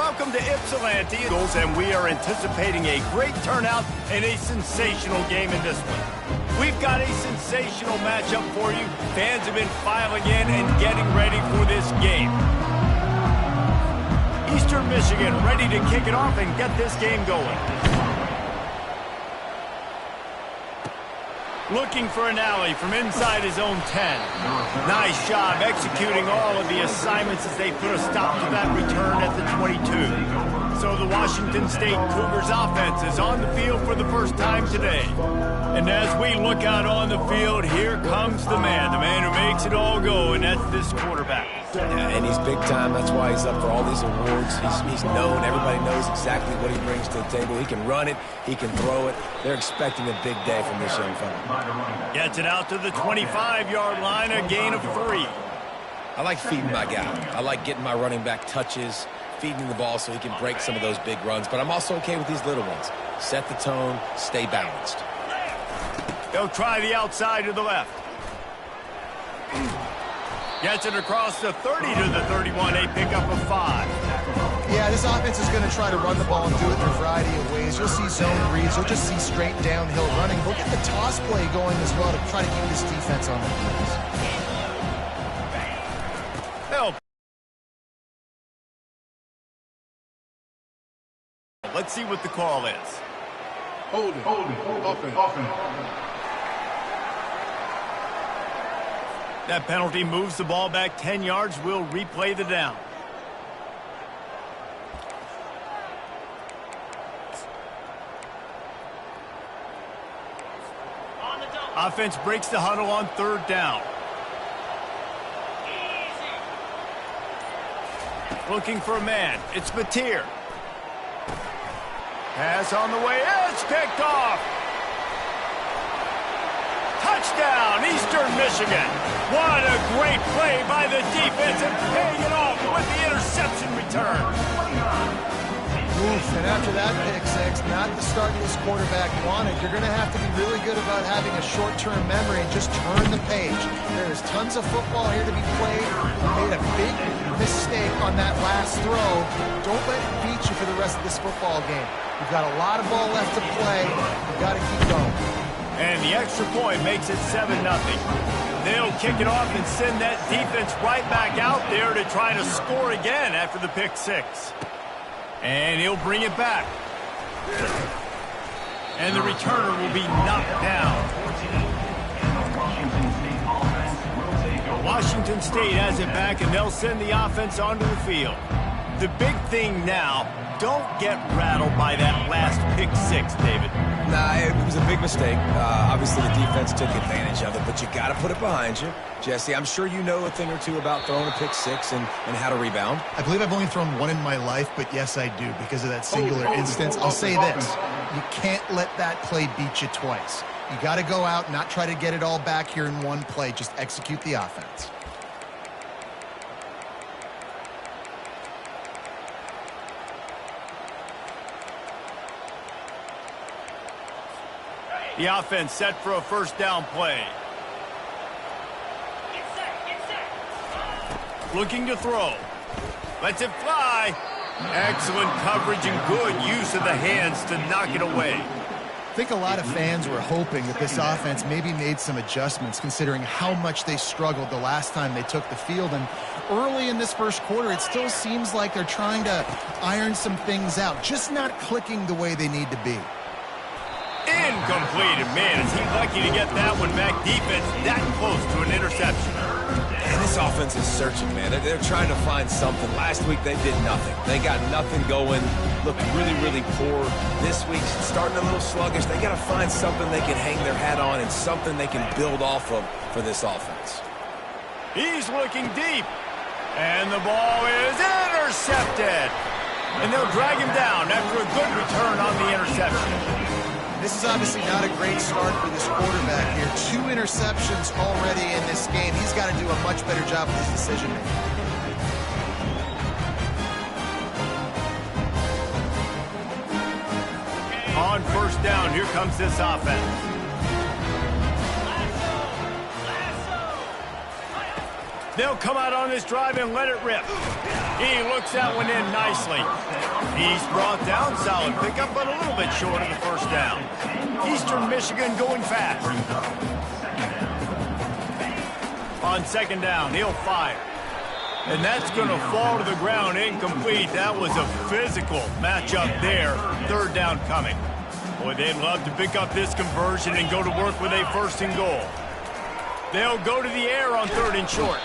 Welcome to Ypsilanti, Eagles, and we are anticipating a great turnout and a sensational game in this one. We've got a sensational matchup for you. Fans have been filing in and getting ready for this game. Eastern Michigan ready to kick it off and get this game going. Looking for an alley from inside his own 10. Nice job executing all of the assignments as they put a stop to that return at the 22. So the Washington State Cougars offense is on the field for the first time today. And as we look out on the field, here comes the man who makes it all go, and that's this quarterback. Yeah, and he's big time. That's why he's up for all these awards. He's known. Everybody knows exactly what he brings to the table. He can run it. He can throw it. They're expecting a big day from this young fella. Gets it out to the 25-yard line, a gain of 3. I like feeding my guy. I like getting my running back touches, feeding the ball so he can break some of those big runs. But I'm also okay with these little ones. Set the tone, stay balanced. They'll try the outside to the left. Gets it across the 30 to the 31, a pickup of 5. Yeah, this offense is going to try to run the ball and do it in a variety of ways. You'll see zone reads. You'll just see straight downhill running. They'll get the toss play going as well to try to keep this defense on their heels. Help. Let's see what the call is. Hold it, offense. That penalty moves the ball back 10 yards. We'll replay the down. Offense breaks the huddle on 3rd down. Looking for a man. It's Mateer. Pass on the way. It's picked off. Touchdown, Eastern Michigan. What a great play by the defense and paying it off with the interception return. Oof, and after that pick six, not the start this quarterback wanted. You're going to have to be really good about having a short-term memory and just turn the page. There is tons of football here to be played. You made a big mistake on that last throw. Don't let it beat you for the rest of this football game. You've got a lot of ball left to play. You've got to keep going. And the extra point makes it 7-0. They'll kick it off and send that defense right back out there to try to score again after the pick six. And he'll bring it back. And the returner will be knocked down. Washington State has it back, and they'll send the offense onto the field. The big thing now, don't get rattled by that last pick six, David. Nah, it was a big mistake. Obviously, the defense took advantage of it, but you got to put it behind you. Jesse, I'm sure you know a thing or two about throwing a pick six and how to rebound. I believe I've only thrown one in my life, but yes, I do, because of that singular instance. I'll say this. You can't let that play beat you twice. You got to go out, not try to get it all back here in one play. Just execute the offense. The offense set for a first down play. Looking to throw. Lets it fly. Excellent coverage and good use of the hands to knock it away. I think a lot of fans were hoping that this offense maybe made some adjustments considering how much they struggled the last time they took the field. And early in this first quarter, it still seems like they're trying to iron some things out, just not clicking the way they need to be. Incomplete. Man, is he lucky to get that one back. Defense that close to an interception. And this offense is searching, man. They're trying to find something. Last week, they did nothing. They got nothing going. Looked really, really poor. This week's starting a little sluggish. They got to find something they can hang their hat on and something they can build off of for this offense. He's looking deep. And the ball is intercepted. And they'll drag him down after a good return on the interception. This is obviously not a great start for this quarterback here. 2 interceptions already in this game. He's got to do a much better job with his decision-making. On first down, here comes this offense. They'll come out on this drive and let it rip. He looks that one in nicely. He's brought down, solid pickup, but a little bit short of the first down. Eastern Michigan going fast. On second down, he'll fire. And that's going to fall to the ground incomplete. That was a physical matchup there. Third down coming. Boy, they'd love to pick up this conversion and go to work with a first and goal. They'll go to the air on third and short.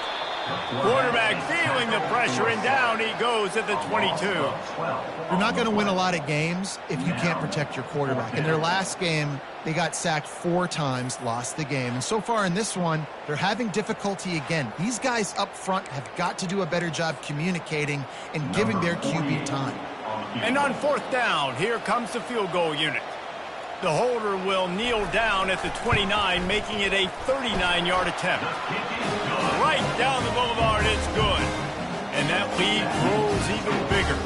Quarterback feeling the pressure, and down he goes at the 22. You're not going to win a lot of games if you can't protect your quarterback. In their last game, they got sacked 4 times, lost the game. And so far in this one, they're having difficulty again. These guys up front have got to do a better job communicating and giving their QB time. And on fourth down, here comes the field goal unit. The holder will kneel down at the 29, making it a 39-yard attempt. Right down the boulevard, it's good. And that lead grows even bigger.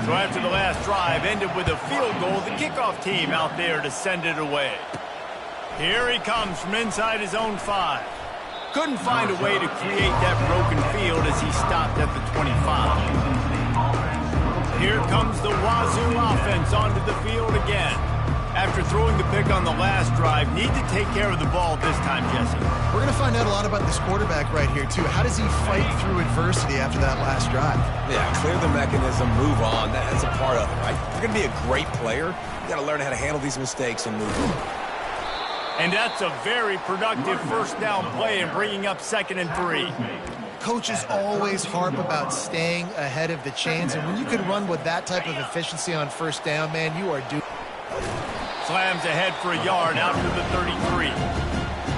So after the last drive ended with a field goal, the kickoff team out there to send it away. Here he comes from inside his own 5. Couldn't find a way to create that broken field as he stopped at the 25. Here comes the Wazoo offense onto the field again. After throwing the pick on the last drive, need to take care of the ball this time, Jesse. We're going to find out a lot about this quarterback right here, too. How does he fight through adversity after that last drive? Yeah, clear the mechanism, move on. That's a part of it, right? If you're going to be a great player, you got to learn how to handle these mistakes and move on. And that's a very productive first down play and bringing up 2nd and 3. Coaches always harp about staying ahead of the chains, and when you can run with that type of efficiency on first down, man, you are due. Slams ahead for a yard out to the 33.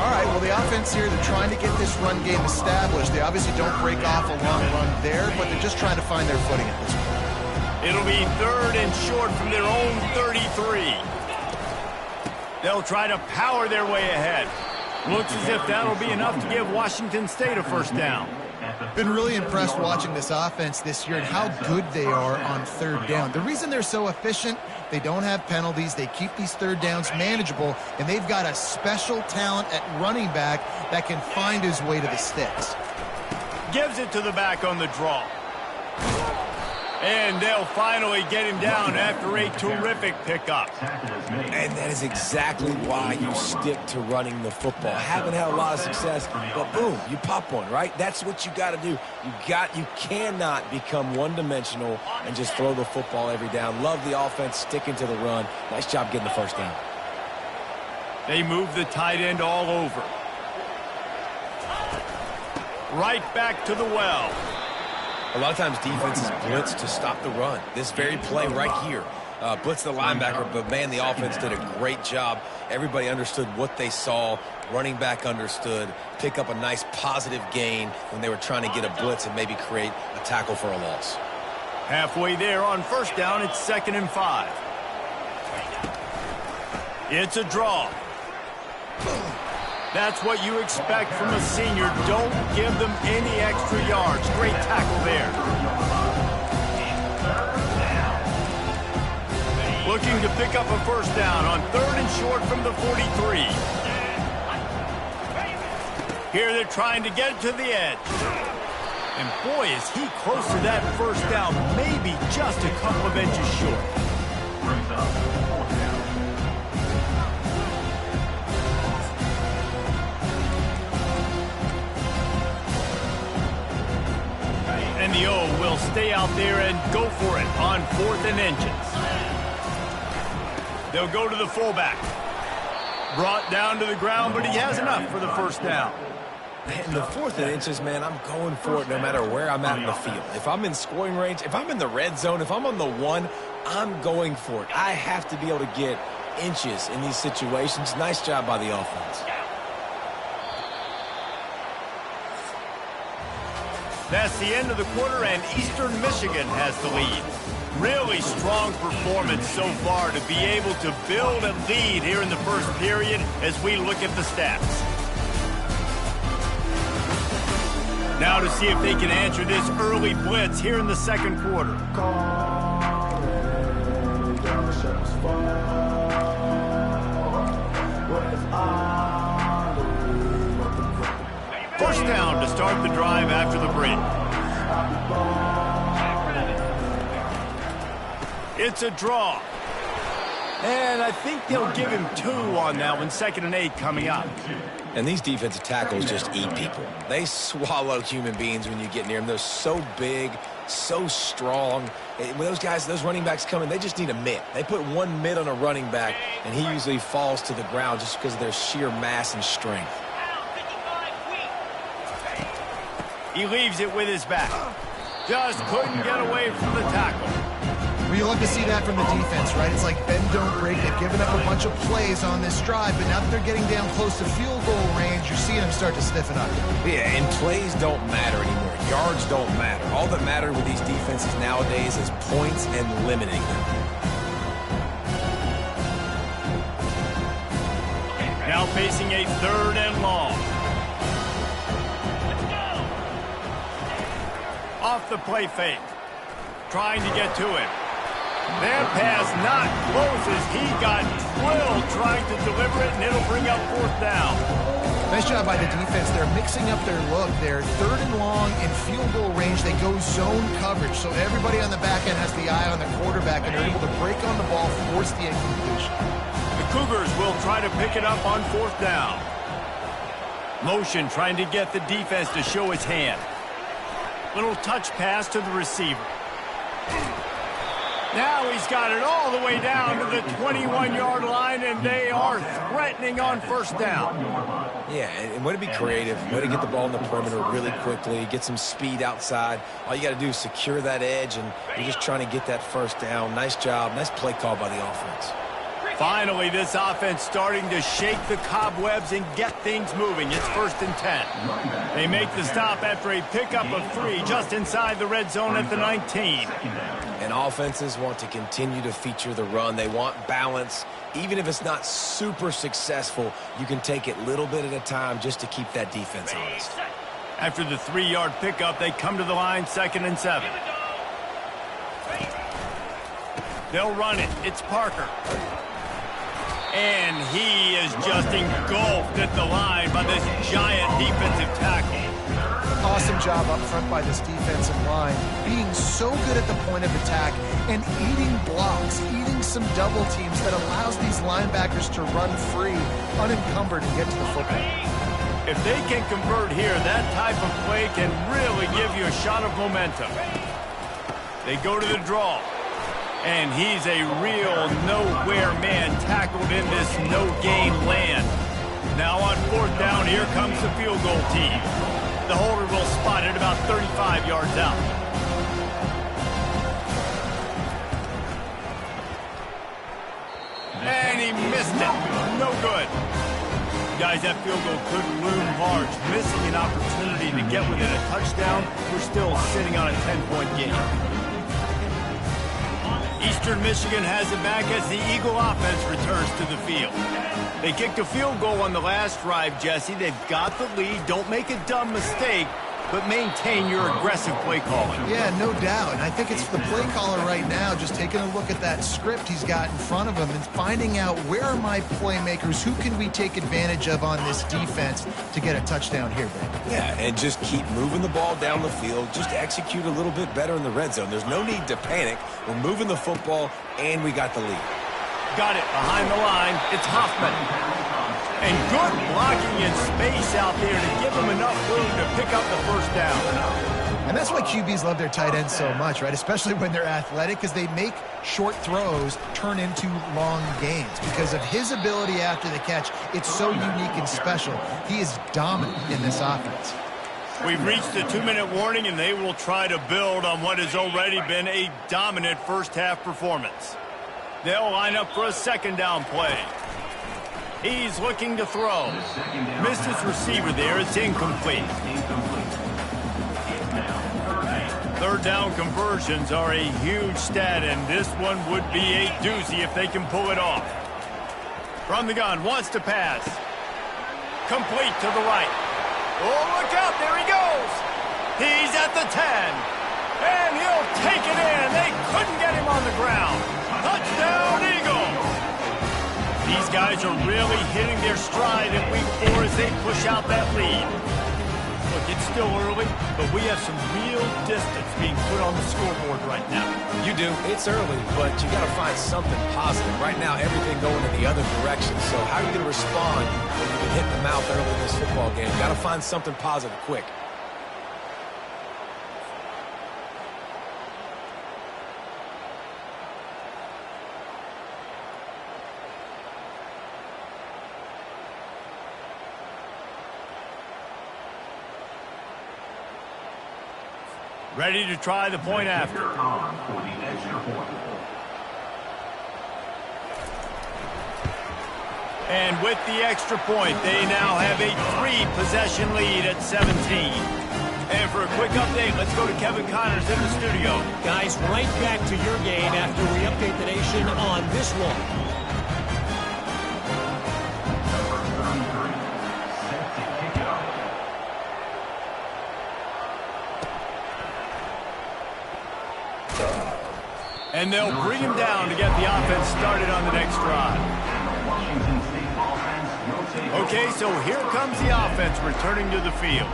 All right, well, the offense here, they're trying to get this run game established. They obviously don't break off a long run there, but they're just trying to find their footing at this point. It'll be 3rd and short from their own 33. They'll try to power their way ahead. Looks as if that'll be enough to give Washington State a first down. Been really impressed watching this offense this year and how good they are on third down. The reason they're so efficient, they don't have penalties. They keep these third downs manageable, and they've got a special talent at running back that can find his way to the sticks. Gives it to the back on the draw. And they'll finally get him down after a terrific pickup. And that is exactly why you stick to running the football. Haven't had a lot of success, but boom, you pop one, right? That's what you got to do. You cannot become one-dimensional and just throw the football every down. Love the offense, sticking to the run. Nice job getting the first down. They move the tight end all over. Right back to the well. A lot of times defenses blitz to stop the run. This very play right here. Blitz the linebacker, but man, the offense did a great job. Everybody understood what they saw. Running back understood. Pick up a nice positive gain when they were trying to get a blitz and maybe create a tackle for a loss. Halfway there on first down, it's 2nd and 5. It's a draw. That's what you expect from a senior. Don't give them any extra yards. Great tackle there. Looking to pick up a first down on 3rd and short from the 43. Here they're trying to get it to the edge. And boy, is he close to that first down, maybe just a couple of inches short. And the O will stay out there and go for it on 4th and inches. They'll go to the fullback. Brought down to the ground, but he has enough for the first down. In the 4th and inches, man, I'm going for it no matter where I'm at in the field. If I'm in scoring range, if I'm in the red zone, if I'm on the 1, I'm going for it. I have to be able to get inches in these situations. Nice job by the offense. That's the end of the quarter, and Eastern Michigan has the lead. Really strong performance so far to be able to build a lead here in the first period as we look at the stats. Now to see if they can answer this early blitz here in the second quarter. First down to start the drive after the break. It's a draw. And I think they'll give him 2 on that one, 2nd and 8 coming up. And these defensive tackles just eat people. They swallow human beings when you get near them. They're so big, so strong. When those guys, those running backs come in, they just need a mitt. They put 1 mitt on a running back, and he usually falls to the ground just because of their sheer mass and strength. He leaves it with his back. Just couldn't get away from the tackle. Well, you love to see that from the defense, right? It's like bend, don't break. They've given up a bunch of plays on this drive, but now that they're getting down close to field goal range, you're seeing them start to stiffen up. Yeah, and plays don't matter anymore. Yards don't matter. All that matters with these defenses nowadays is points and limiting them. Now facing a 3rd and long. Off the play fake. Trying to get to him. That pass not close as he got drilled trying to deliver it, and it'll bring up 4th down. Nice job by the defense. They're mixing up their look. They're 3rd and long in field goal range. They go zone coverage, so everybody on the back end has the eye on the quarterback, and they're able to break on the ball, force the incompletion. The Cougars will try to pick it up on 4th down. Motion trying to get the defense to show his hand. Little touch pass to the receiver. Now he's got it all the way down to the 21-yard line, and they are threatening on 1st down. Yeah, and way to be creative, way to get the ball in the perimeter really quickly, get some speed outside. All you got to do is secure that edge, and you're just trying to get that 1st down. Nice job. Nice play call by the offense. Finally, this offense starting to shake the cobwebs and get things moving. It's 1st and 10. They make the stop after a pickup of 3 just inside the red zone at the 19. And offenses want to continue to feature the run. They want balance. Even if it's not super successful, you can take it little bit at a time just to keep that defense honest. After the 3-yard pickup, they come to the line 2nd and 7. They'll run it. It's Parker. And he is just engulfed at the line by this giant defensive tackle. Awesome job up front by this defensive line, being so good at the point of attack and eating blocks, eating some double teams that allows these linebackers to run free, unencumbered, and get to the football. If they can convert here, that type of play can really give you a shot of momentum. They go to the draw. And he's a real nowhere man tackled in this no-gain land. Now on 4th down, here comes the field goal team. The holder will spot it about 35 yards out. And he missed it. No good. Guys, that field goal could loom large. Missing an opportunity to get within a touchdown. We're still sitting on a 10-point game. Eastern Michigan has it back as the Eagle offense returns to the field. They kicked a field goal on the last drive, Jesse. They've got the lead. Don't make a dumb mistake, but maintain your aggressive play calling. Yeah, no doubt. And I think it's the play caller right now just taking a look at that script he's got in front of him and finding out where are my playmakers, who can we take advantage of on this defense to get a touchdown here, baby. Yeah, and just keep moving the ball down the field. Just execute a little bit better in the red zone. There's no need to panic. We're moving the football, and we got the lead. Got it behind the line. It's Hoffman. And good blocking in space out there to give them enough room to pick up the 1st down. And that's why QBs love their tight ends so much, right? Especially when they're athletic, because they make short throws turn into long gains. Because of his ability after the catch, it's so unique and special. He is dominant in this offense. We've reached the 2-minute warning, and they will try to build on what has already been a dominant first-half performance. They'll line up for a 2nd down play. He's looking to throw. Missed his receiver there. It's incomplete. 3rd down conversions are a huge stat, and this one would be a doozy if they can pull it off. From the gun, wants to pass. Complete to the right. Oh, look out. There he goes. He's at the 10. And he'll take it in. They couldn't get him on the ground. Touchdown, Eagles. These guys are really hitting their stride in week 4 as they push out that lead. Look, It's still early, but we have some real distance being put on the scoreboard right now. You do. It's early, but you got to find something positive. Right now, everything going in the other direction. So how are you going to respond when you've been hit in the mouth early in this football game? Got to find something positive quick. Ready to try the point after. And with the extra point, they now have a 3-possession lead at 17. And for a quick update, let's go to Kevin Connors in the studio. Guys, right back to your game after we update the nation on this one. And they'll bring him down to get the offense started on the next drive. Okay, so here comes the offense returning to the field.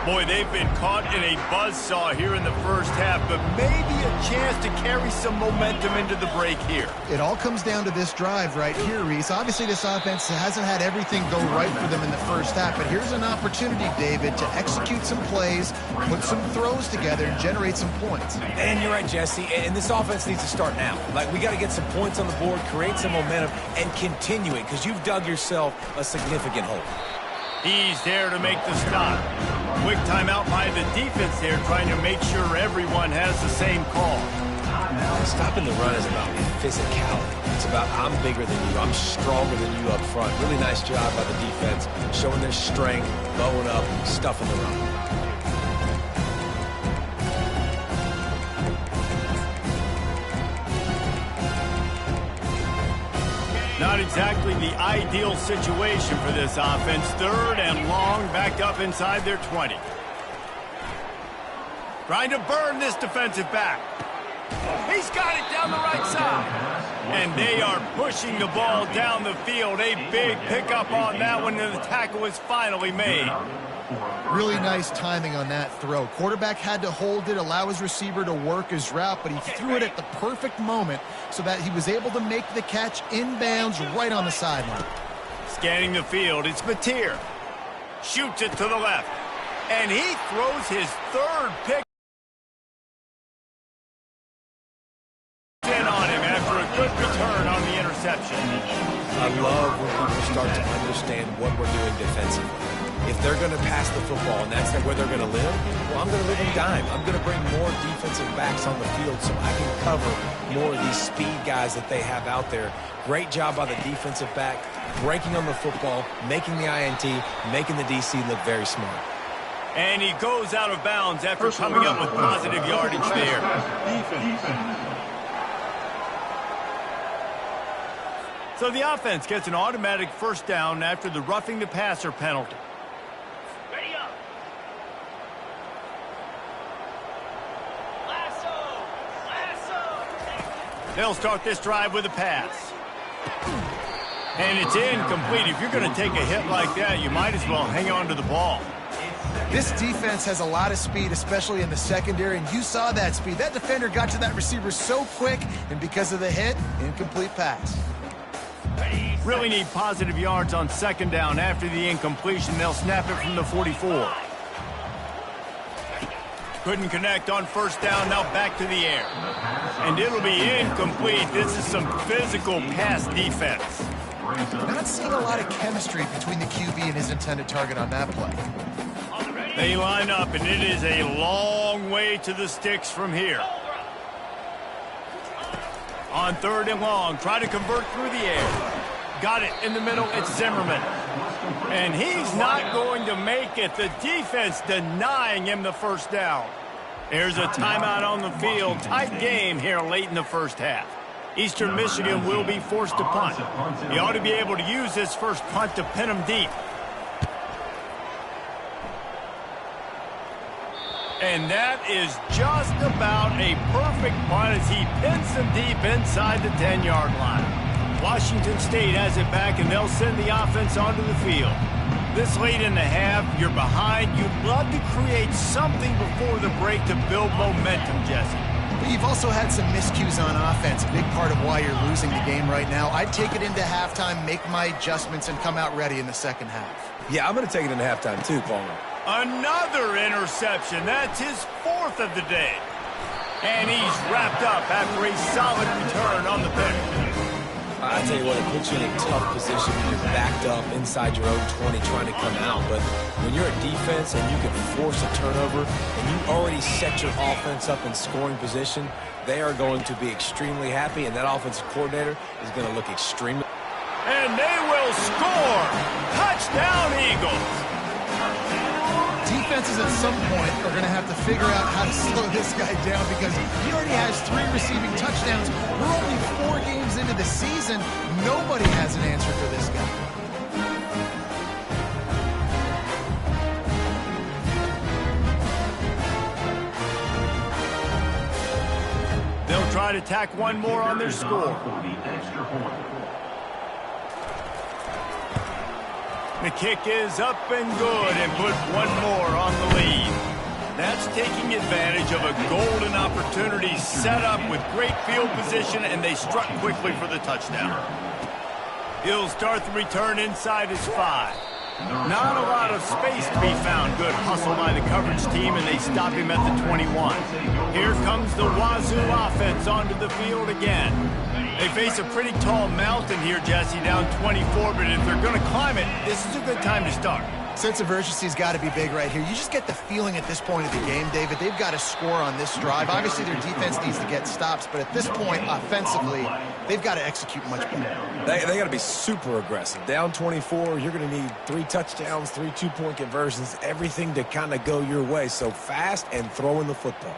Boy, they've been caught in a buzzsaw here in the first half, but maybe a chance to carry some momentum into the break here. It all comes down to this drive right here, Reese. Obviously, this offense hasn't had everything go right for them in the first half, but here's an opportunity, David, to execute some plays, put some throws together, and generate some points. And you're right, Jesse, and this offense needs to start now. Like, we got to get some points on the board, create some momentum, and continue it, because you've dug yourself a significant hole. He's there to make the stop. Quick timeout by the defense there, trying to make sure everyone has the same call. Stopping the run is about physicality. It's about I'm bigger than you, I'm stronger than you up front. Really nice job by the defense, showing their strength, blowing up, stuffing the run. Not exactly the ideal situation for this offense. 3rd and long, back up inside their 20. Trying to burn this defensive back. He's got it down the right side. And they are pushing the ball down the field. A big pickup on that one, and the tackle was finally made. Really nice timing on that throw. Quarterback had to hold it, allow his receiver to work his route, but he threw it at the perfect moment so that he was able to make the catch inbounds right on the sideline. Scanning the field, it's Mateer. Shoots it to the left. And he throws his 3rd pick in on him after a good return on the interception. I love when people start to understand what we're doing defensively. If they're going to pass the football and that's where they're going to live, well, I'm going to live in dime. I'm going to bring more defensive backs on the field so I can cover more of these speed guys that they have out there. Great job by the defensive back, breaking on the football, making the INT, making the DC look very smart. And he goes out of bounds after coming up with positive yardage there. So the offense gets an automatic first down after the roughing the passer penalty. They'll start this drive with a pass. And it's incomplete. If you're going to take a hit like that, you might as well hang on to the ball. This defense has a lot of speed, especially in the secondary, and you saw that speed. That defender got to that receiver so quick, and because of the hit, incomplete pass. Really need positive yards on 2nd down. After the incompletion, they'll snap it from the 44. Couldn't connect on 1st down, now back to the air. And it'll be incomplete. This is some physical pass defense. Not seeing a lot of chemistry between the QB and his intended target on that play. They line up, and it is a long way to the sticks from here. On 3rd and long, try to convert through the air. Got it in the middle, it's Zimmerman. And he's not going to make it. The defense denying him the 1st down. There's a timeout on the field. Tight game here late in the first half. Eastern Michigan will be forced to punt. He ought to be able to use his first punt to pin him deep. And that is just about a perfect punt as he pins them deep inside the 10-yard line. Washington State has it back, and they'll send the offense onto the field. This late in the half, you're behind. You'd love to create something before the break to build momentum, Jesse. But you've also had some miscues on offense, a big part of why you're losing the game right now. I'd take it into halftime, make my adjustments, and come out ready in the second half. Yeah, I'm going to take it into halftime too, Palmer. Another interception. That's his 4th of the day. And he's wrapped up after a solid return on the pick. I tell you what, it puts you in a tough position when you're backed up inside your own 20 trying to come out. But when you're a defense and you can force a turnover and you already set your offense up in scoring position, they are going to be extremely happy, and that offensive coordinator is going to look extremely... And they will score! Touchdown, Eagles! Defenses at some point are going to have to figure out how to slow this guy down because he already has 3 receiving touchdowns. We're only 4 games into the season. Nobody has an answer for this guy. They'll try to tack one more on their score. The kick is up and good and put one more on the lead. That's taking advantage of a golden opportunity set up with great field position, and they struck quickly for the touchdown. He'll start the return inside his 5. Not a lot of space to be found. Good hustle by the coverage team, and they stop him at the 21. Here comes the Wazoo offense onto the field again. They face a pretty tall mountain here, Jesse, down 24, but if they're going to climb it, this is a good time to start. Sense of urgency's got to be big right here. You just get the feeling at this point of the game, David, they've got to score on this drive. Obviously, their defense needs to get stops, but at this point, offensively, they've got to execute much better. They got to be super aggressive. Down 24, you're going to need 3 touchdowns, 3 two-point conversions, everything to kind of go your way. So fast and throwing the football.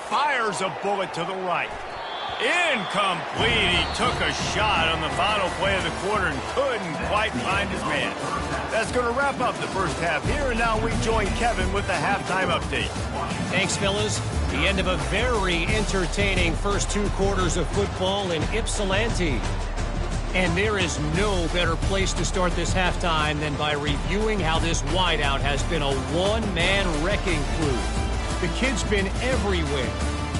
Fires a bullet to the right. Incomplete. He took a shot on the final play of the quarter and couldn't quite find his man. That's going to wrap up the first half here, and now we join Kevin with the halftime update. Thanks, fellas. The end of a very entertaining first 2 quarters of football in Ypsilanti. And there is no better place to start this halftime than by reviewing how this wideout has been a one-man wrecking crew. The kid's been everywhere,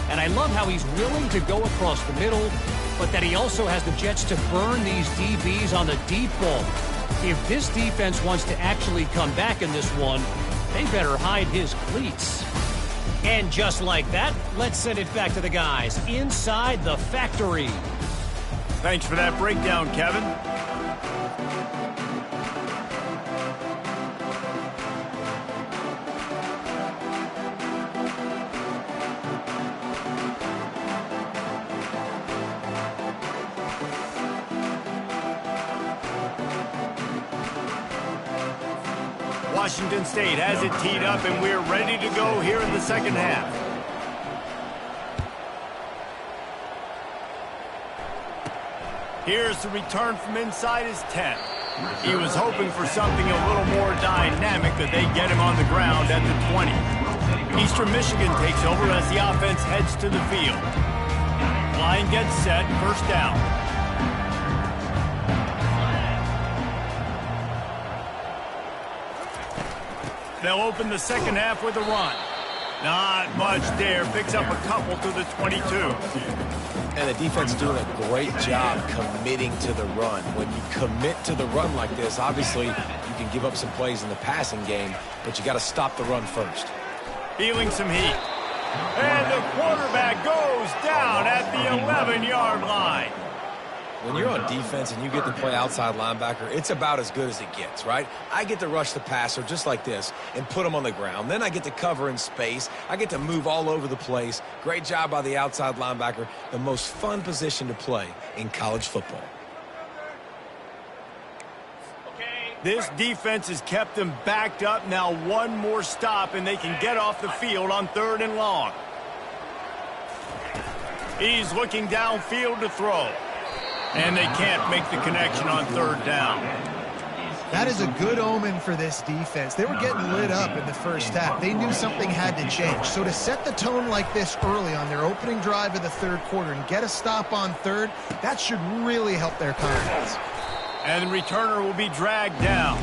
and I love how he's willing to go across the middle, but that he also has the jets to burn these DBs on the deep ball. If this defense wants to actually come back in this one, they better hide his cleats. And just like that, let's send it back to the guys inside the factory. Thanks for that breakdown, Kevin. Washington State has it teed up, and we're ready to go here in the second half. Here's the return from inside his 10. He was hoping for something a little more dynamic, that they get him on the ground at the 20. Eastern Michigan takes over as the offense heads to the field. Line gets set, first down. They'll open the second half with a run. Not much there. Picks up a couple to the 22. And the defense doing a great job committing to the run. When you commit to the run like this, obviously you can give up some plays in the passing game, but you got to stop the run first. Feeling some heat. And the quarterback goes down at the 11-yard line. When you're on defense and you get to play outside linebacker, it's about as good as it gets, right? I get to rush the passer just like this and put him on the ground. Then I get to cover in space. I get to move all over the place. Great job by the outside linebacker. The most fun position to play in college football. This defense has kept them backed up. Now one more stop, and they can get off the field on 3rd and long. He's looking downfield to throw. And they can't make the connection on 3rd down. That is a good omen for this defense. They were getting lit up in the first half. They knew something had to change. So to set the tone like this early on their opening drive of the third quarter and get a stop on third, that should really help their confidence. And the returner will be dragged down.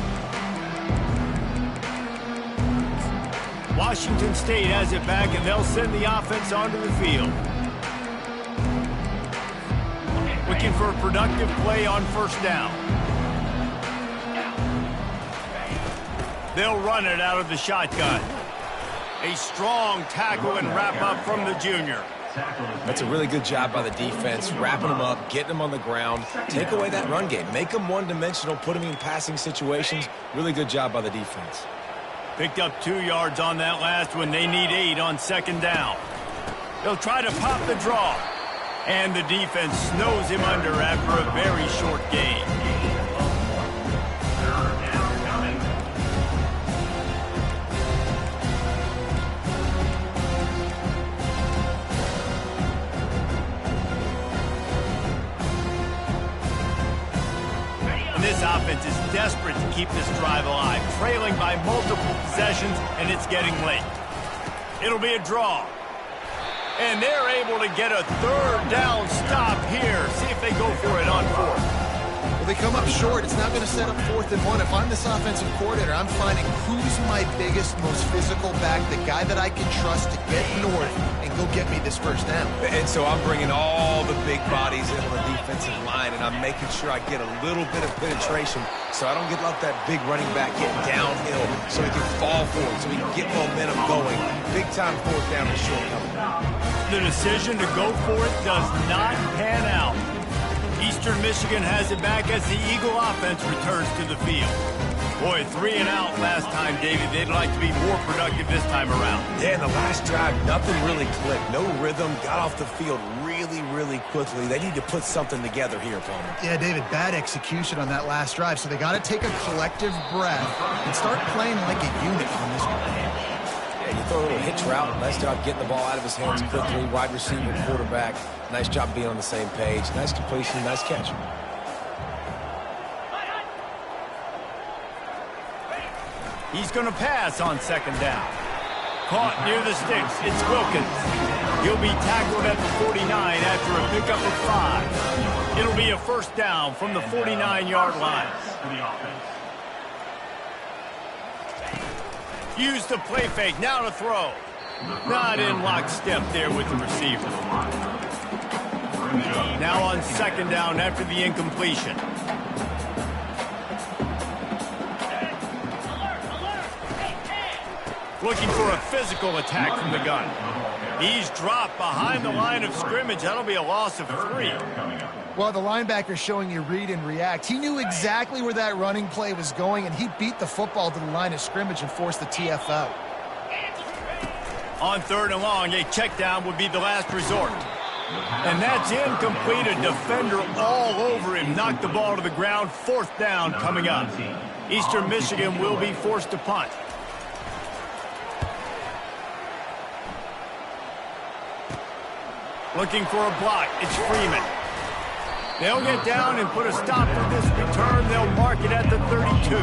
Washington State has it back, and they'll send the offense onto the field. Looking for a productive play on first down. They'll run it out of the shotgun. A strong tackle and wrap up from the junior. That's a really good job by the defense, wrapping them up, getting them on the ground. Take away that run game. Make them one-dimensional, put them in passing situations. Really good job by the defense. Picked up 2 yards on that last one. They need 8 on second down. They'll try to pop the draw. And the defense snows him under after a very short game. This offense is desperate to keep this drive alive, trailing by multiple possessions, and it's getting late. It'll be a draw. And they're able to get a third down stop here. See if they go for it on fourth. Well, they come up short. It's not going to set up 4th and 1. If I'm this offensive coordinator, I'm finding who's my biggest, most physical back, the guy that I can trust to get north and go get me this first down. And so I'm bringing all the big bodies into the defensive line, and I'm making sure I get a little bit of penetration so I don't get let that big running back get downhill so he can fall forward, so he can get momentum going. Big-time fourth down and shortcoming. The decision to go for it does not pan out. Eastern Michigan has it back as the Eagle offense returns to the field. Boy, 3 and out last time, David. They'd like to be more productive this time around. Yeah, in the last drive, nothing really clicked. No rhythm, got off the field really, really quickly. They need to put something together here, Palmer. Yeah, David, bad execution on that last drive, so they got to take a collective breath and start playing like a unit on this one. Yeah, you throw a little hitch route. Nice job getting the ball out of his hands quickly. Wide receiver, quarterback. Nice job being on the same page. Nice completion, nice catch. He's going to pass on second down. Caught near the sticks. It's Wilkins. He'll be tackled at the 49 after a pickup of 5. It'll be a first down from the 49-yard line. Use the play fake. Now to throw. Not in lockstep there with the receiver. Now on second down after the incompletion. Looking for a physical attack from the gun. He's dropped behind the line of scrimmage. That'll be a loss of 3. Well, the linebacker showing you read and react. He knew exactly where that running play was going, and he beat the football to the line of scrimmage and forced the TF out. On third and long, a check down would be the last resort. And that's incomplete. A defender all over him. Knocked the ball to the ground. Fourth down coming up. Eastern Michigan will be forced to punt. Looking for a block. It's Freeman. They'll get down and put a stop to this return. They'll mark it at the 32.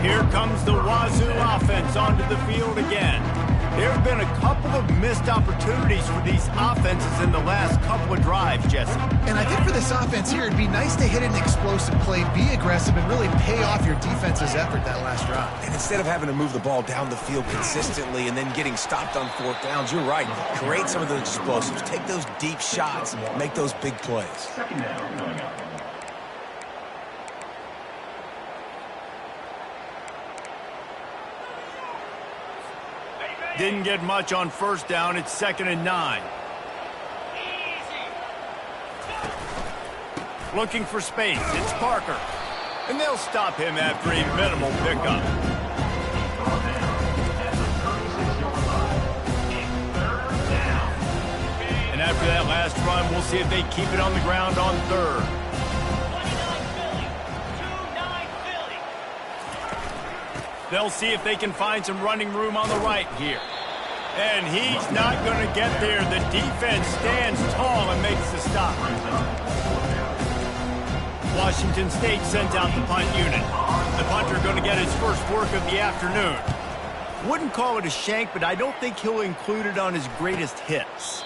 Here comes the Wazoo offense onto the field again. There have been a couple of missed opportunities for these offenses in the last couple of drives, Jesse. And I think for this offense here, it'd be nice to hit an explosive play, be aggressive, and really pay off your defense's effort that last drive. And instead of having to move the ball down the field consistently and then getting stopped on fourth downs, you're right. Create some of those explosives. Take those deep shots. Make those big plays. Didn't get much on first down. It's 2nd and 9. Looking for space. It's Parker. And they'll stop him after a minimal pickup. And after that last run, we'll see if they keep it on the ground on third. They'll see if they can find some running room on the right here. And he's not going to get there. The defense stands tall and makes the stop. Washington State sends out the punt unit. The punter going to get his first work of the afternoon. Wouldn't call it a shank, but I don't think he'll include it on his greatest hits.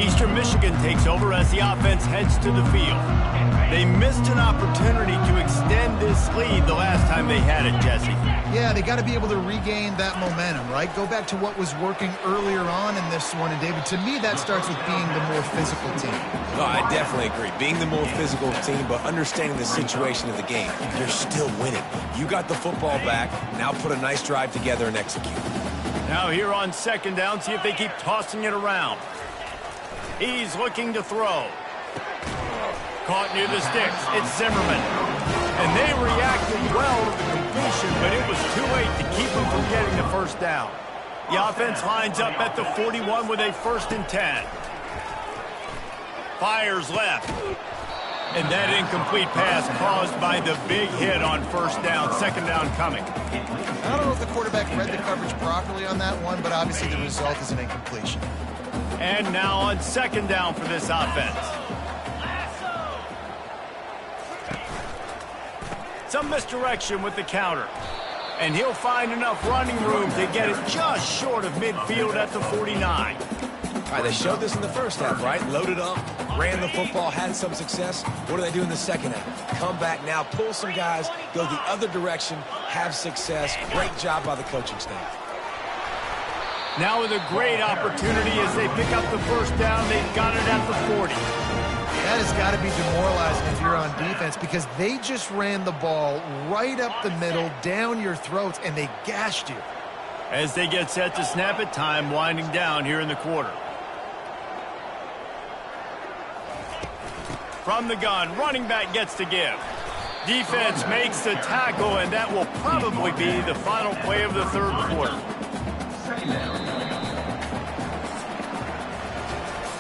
Eastern Michigan takes over as the offense heads to the field. They missed an opportunity to extend this lead the last time they had it, Jesse. Yeah, they got to be able to regain that momentum, right? Go back to what was working earlier on in this one. And, David, to me, that starts with being the more physical team. No, I definitely agree. Being the more physical team, but understanding the situation of the game. You're still winning. You got the football back. Now put a nice drive together and execute. Now here on second down, see if they keep tossing it around. He's looking to throw. Caught near the sticks. It's Zimmerman. And they reacted well to the completion, but it was too late to keep them from getting the first down. The offense lines up at the 41 with a 1st and 10. Fires left. And that incomplete pass caused by the big hit on 1st down. 2nd down coming. I don't know if the quarterback read the coverage properly on that one, but obviously the result is an incompletion. And now on 2nd down for this offense. Some misdirection with the counter. And he'll find enough running room to get it just short of midfield at the 49. All right, they showed this in the first half, right? Loaded up, ran the football, had some success. What do they do in the second half? Come back now, pull some guys, go the other direction, have success. Great job by the coaching staff. Now with a great opportunity as they pick up the 1st down. They've got it at the 40. That has got to be demoralizing if you're on defense because they just ran the ball right up the middle, down your throats, and they gashed you. As they get set to snap it, time winding down here in the quarter. From the gun, running back gets to give. Defense makes the tackle, and that will probably be the final play of the 3rd quarter.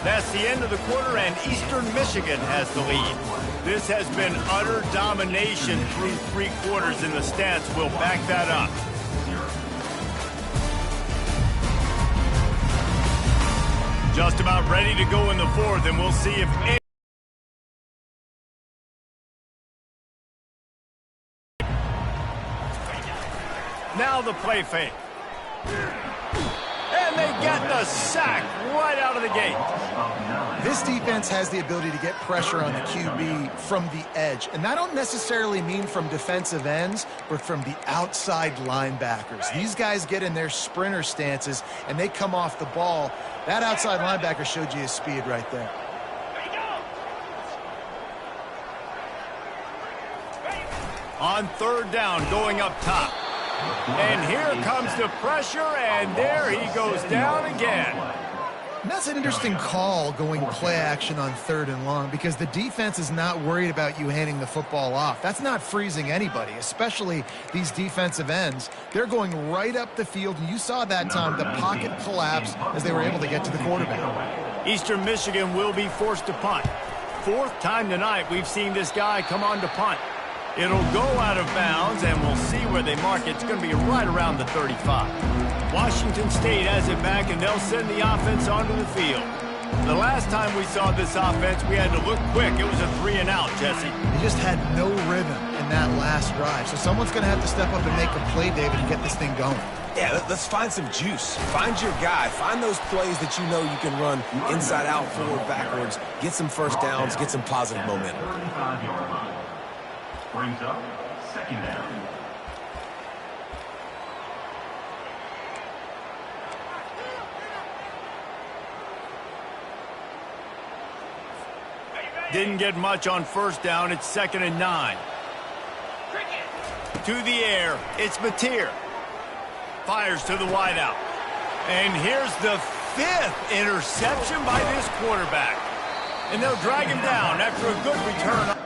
That's the end of the quarter, and Eastern Michigan has the lead. This has been utter domination through 3 quarters, and the stats will back that up. Just about ready to go in the 4th, and we'll see if... Now the play fake. And they get the sack right out of the gate. This defense has the ability to get pressure on the QB from the edge. And I don't necessarily mean from defensive ends, but from the outside linebackers. These guys get in their sprinter stances, and they come off the ball. That outside linebacker showed you his speed right there. On 3rd down, going up top. And here comes the pressure, and there he goes down again. And that's an interesting call going play action on 3rd and long because the defense is not worried about you handing the football off. That's not freezing anybody, especially these defensive ends. They're going right up the field, and you saw that time the pocket collapse as they were able to get to the quarterback. Eastern Michigan will be forced to punt. 4th time tonight we've seen this guy come on to punt. It'll go out of bounds, and we'll see where they mark it. It's going to be right around the 35. Washington State has it back, and they'll send the offense onto the field. The last time we saw this offense, we had to look quick. It was a 3-and-out, Jesse. They just had no rhythm in that last drive. So someone's going to have to step up and make a play, David, and get this thing going. Yeah, let's find some juice. Find your guy. Find those plays that you know you can run inside out, forward, backwards. Get some 1st downs. Get some positive momentum. Brings up 2nd down. Didn't get much on 1st down. It's 2nd and 9. To the air. It's Mateer. Fires to the wideout. And here's the 5th interception by this quarterback. And they'll drag him down after a good return.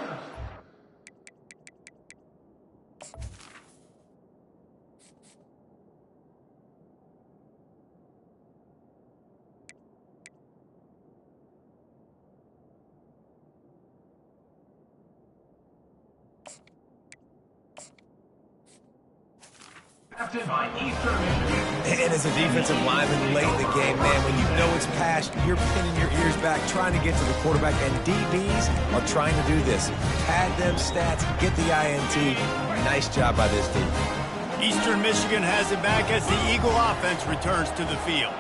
And as a defensive lineman late in the game, man, when you know it's past, you're pinning your ears back, trying to get to the quarterback, and DBs are trying to do this. Pad them stats, get the INT. Nice job by this team. Eastern Michigan has it back as the Eagle offense returns to the field.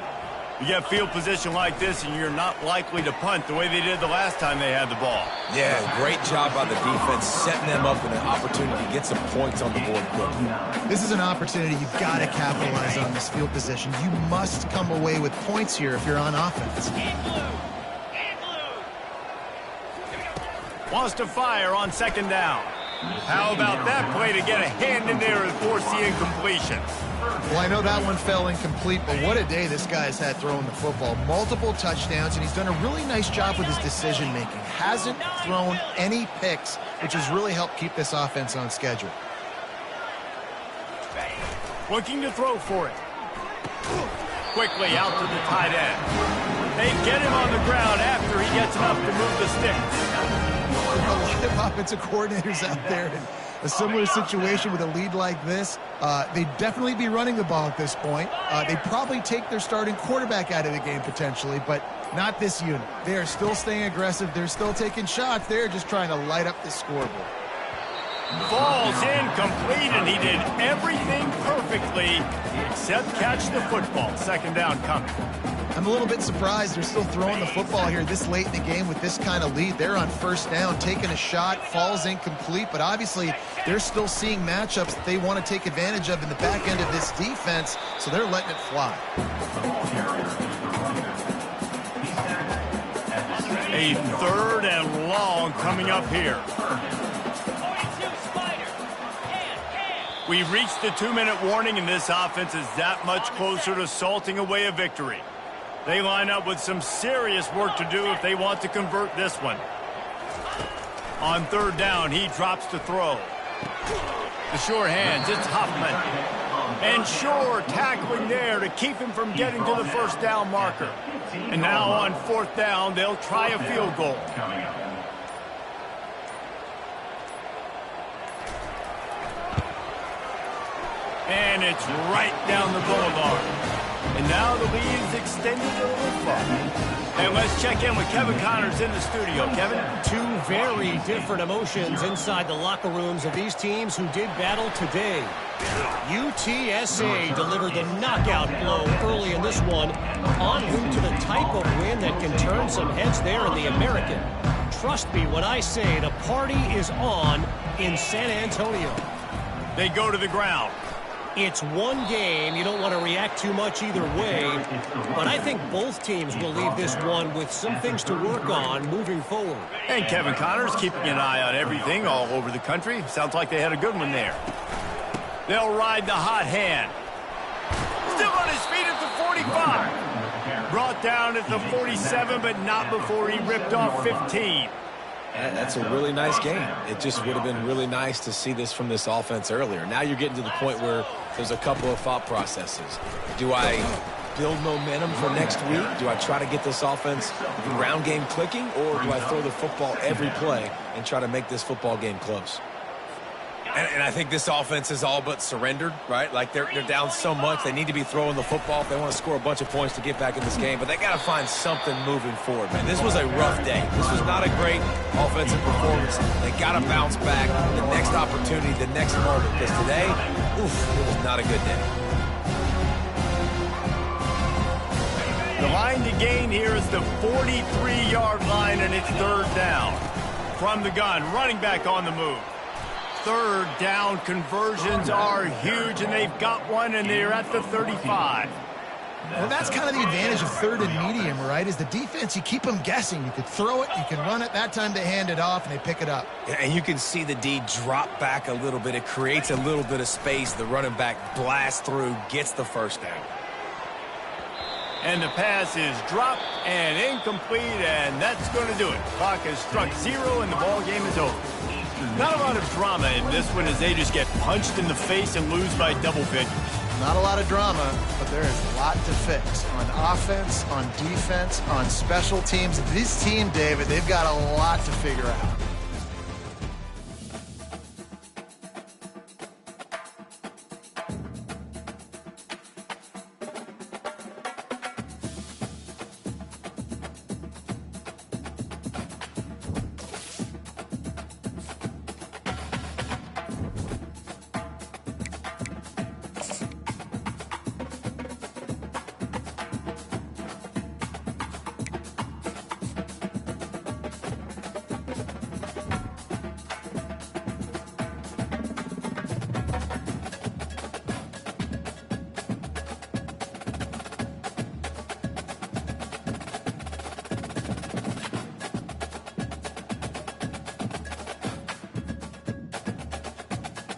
You get field position like this, and you're not likely to punt the way they did the last time they had the ball. Yeah, great job by the defense, setting them up with an opportunity to get some points on the board quickly. This is an opportunity you've got to capitalize on this field position. You must come away with points here if you're on offense. Wants to fire on second down. How about that play to get a hand in there and force the incompletion? Well, I know that one fell incomplete, but what a day this guy's had throwing the football. Multiple touchdowns, and he's done a really nice job with his decision-making. Hasn't thrown any picks, which has really helped keep this offense on schedule. Looking to throw for it. Quickly out to the tight end. They get him on the ground after he gets enough to move the sticks. A lot of offensive coordinators out there in a similar situation with a lead like this. They'd definitely be running the ball at this point. They'd probably take their starting quarterback out of the game potentially, but not this unit. They are still staying aggressive. They're still taking shots. They're just trying to light up the scoreboard. Falls incomplete, and he did everything perfectly except catch the football. Second down coming. I'm a little bit surprised they're still throwing the football here this late in the game with this kind of lead. They're on first down, taking a shot, falls incomplete, but obviously they're still seeing matchups that they want to take advantage of in the back end of this defense, so they're letting it fly. A third and long coming up here. We've reached the 2-minute warning, and this offense is that much closer to salting away a victory. They line up with some serious work to do if they want to convert this one. On third down, he drops to throw. The sure hands, it's Huffman. And Shore tackling there to keep him from getting to the first down marker. And now on fourth down, they'll try a field goal. And it's right down the boulevard. And now the lead is extended a little far. And let's check in with Kevin Connors in the studio. Kevin? Two very different emotions inside the locker rooms of these teams who did battle today. UTSA delivered the knockout blow early in this one, en route to the type of win that can turn some heads there in the American. Trust me when I say the party is on in San Antonio. They go to the ground. It's one game. You don't want to react too much either way, but I think both teams will leave this one with some things to work on moving forward. And Kevin Connors keeping an eye on everything all over the country. Sounds like they had a good one there. They'll ride the hot hand. Still on his feet at the 45. Brought down at the 47, but not before he ripped off 15. That's a really nice game. It just would have been really nice to see this from this offense earlier. Now you're getting to the point where there's a couple of thought processes. Do I build momentum for next week? Do I try to get this offense ground game clicking, or do I throw the football every play and try to make this football game close? And I think this offense is all but surrendered, right? Like they're down so much, they need to be throwing the football if they want to score a bunch of points to get back in this game. But they got to find something moving forward, man. This was a rough day. This was not a great offensive performance. They got to bounce back the next opportunity, the next moment. Because today, oof, it was not a good day. The line to gain here is the 43-yard line, and it's third down. From the gun, running back on the move. Third down conversions are huge, and they've got one, and they're at the 35. Well, that's kind of the advantage of third and medium, right? Is the defense, you keep them guessing. You could throw it, you can run it. That time they hand it off, and they pick it up. And you can see the D drop back a little bit. It creates a little bit of space. The running back blasts through, gets the first down. And the pass is dropped and incomplete, and that's going to do it. Clock has struck 0, and the ball game is over. Not a lot of drama in this one as they just get punched in the face and lose by double figures. Not a lot of drama, but there is a lot to fix on offense, on defense, on special teams. This team, David, they've got a lot to figure out.